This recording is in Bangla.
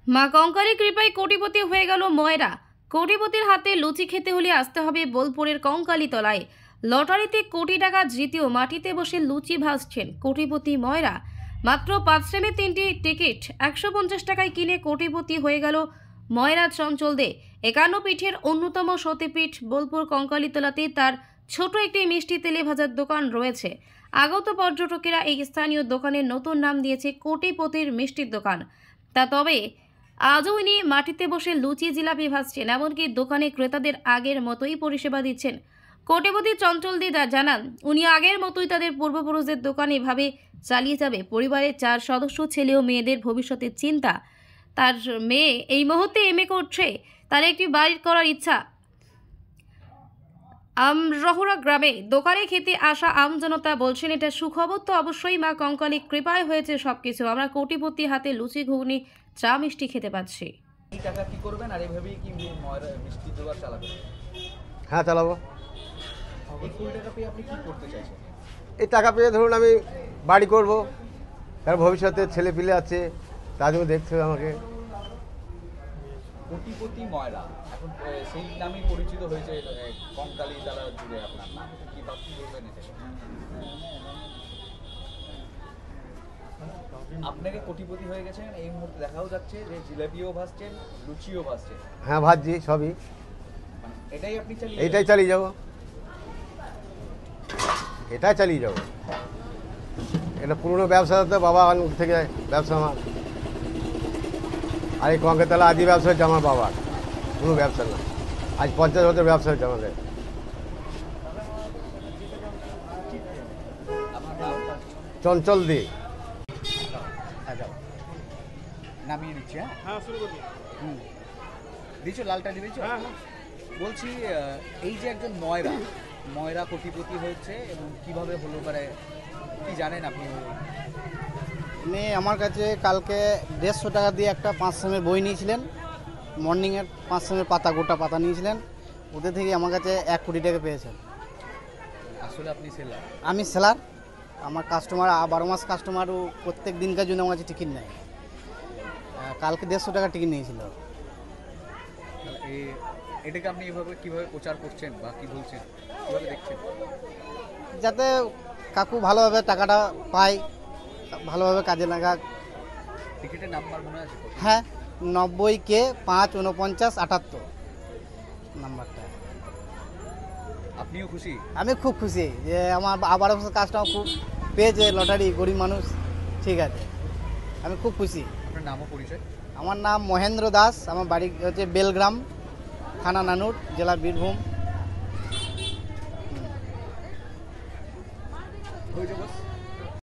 মা কঙ্কালী কৃপায় কোটিপতি হয়ে গেল ময়রা। কোটিপতির হাতে লুচি খেতে হলে আসতে হবে বোলপুরের কঙ্কালী তলায়। লটারিতে কোটি টাকা জিতেও মাটিতে বসে লুচি ভাজছেন কোটিপতি ময়রা। মাত্র 5 ট্রেনে 3টি টিকিট 150 টাকায় কিনে কোটিপতি হয়ে গেল ময়রা চঞ্চল দে। 51 পীঠের অন্যতম সতীপীঠ বোলপুর কঙ্কালীতলাতে তার ছোট একটি মিষ্টি তেলে ভাজার দোকান রয়েছে। আগত পর্যটকেরা এই স্থানীয় দোকানের নতুন নাম দিয়েছে কোটিপতির মিষ্টির দোকান। তবে আজও ইনি মাটিতে বসে লুচি জিলাপি ভাজছেন, এমনকি দোকানে ক্রেতাদের আগের মতোই পরিষেবা দিচ্ছেন। কোটিপতি চঞ্চল দে জানান, উনি আগের মতোই তাদের পূর্বপুরুষদের দোকান এভাবে চালিয়ে যাবে। পরিবারের 4 সদস্য, ছেলে ও মেয়েদের ভবিষ্যতের চিন্তা। তার মেয়ে এই মুহূর্তে এমএ করছে, তার একটি বাড়ি করার ইচ্ছা। আমরহরা গ্রামে দোকানে খেতে আসা আমজনতা বলছেন, এটা সুখবর তো অবশ্যই, মা কঙ্কালী কৃপায় হয়েছে সবকিছু। আমরা কোটিপতি হাতে লুচি ঘুগনি চা মিষ্টি খেতে পাচ্ছি। এই টাকা কি করবেন আর এইভাবেই কি মিষ্টি দোকান চালাবেন? হ্যাঁ, চালাবো। এই কোটি টাকা পেয়ে আপনি কি করতে চাইছেন? এই টাকা পেয়ে ধরুন আমি বাড়ি করব, কারণ ভবিষ্যতে ছেলে পিলে আছে, তার জন্য দেখতে হবে আমাকে। কোটিপতি ময়রা এখন সেই নামই পরিচিত হয়েছে কঙ্কালী তলা জুড়ে। আপনার নাম কি ভাবছি করবেন এটা? আপনাকে কোটিপতি হয়ে গেছেন, এই মুহূর্তে দেখাও যাচ্ছে যে জিলাপিও ভাজছেন, লুচিও ভাজছেন। হ্যাঁ, ভাবছি সবই। এটাই আপনি এইটাই চালিয়ে যাব, এটাই চালিয়ে যাব। এটা পুরনো ব্যবসা, তো বাবা থেকে ব্যবসা আমার। আর এই কঙ্কালীতলা আদি ব্যবসা হচ্ছে আমার বাবার, কোনো ব্যবসা না। আজ 50 বছর ব্যবসা হচ্ছে আমাদের। আপনার নাম? চঞ্চল দে। নামিয়ে নিচ্ছি। হ্যাঁ, শুরু করবি। দিয়েছো লালটা দিয়েছো? হ্যাঁ হ্যাঁ। বলছি এই যে একজন ময়রা কোটিপতি হয়েছে এবং কিভাবে হলো, মানে কি জানেন আপনি? উনি আমার কাছে কালকে 150 টাকা দিয়ে একটা 5 সেমের বই নিয়েছিলেন। মর্নিংয়ের 5 সেমের পাতা, গোটা পাতা নিয়েছিলেন। ওদের থেকে আমার কাছে 1 কোটি টাকা পেয়েছেন। আসলে আপনি সেলার? আমি সেলার। আমার কাস্টমার 12 মাস কাস্টমারও প্রত্যেক দিনকার জন্য আমার কাছে টিকিট নেয়। কালকে 150 টাকা টিকিট নিয়েছিল। এটাকে আপনি এভাবে কিভাবে প্রচার করছেন বা কি বলছেন, কিভাবে দেখছেন? যাতে কাকু ভালোভাবে টাকাটা পায়, ভালোভাবে কাজে লাগাক। টিকিটের নাম্বার মনে আছে? হ্যাঁ, 90K 54978 নাম্বারটা। আপনিও খুশি? আমি খুব খুশি যে আমার 12 বছর কাজটাও খুব পেয়েছে লটারি, গরিব মানুষ। ঠিক আছে, আমি খুব খুশি। আপনার নামও পরিচয়? আমার নাম মহেন্দ্র দাস, আমার বাড়ি হচ্ছে বেলগ্রাম, থানা নানুর, জেলা বীরভূম। হয়ে যাবো।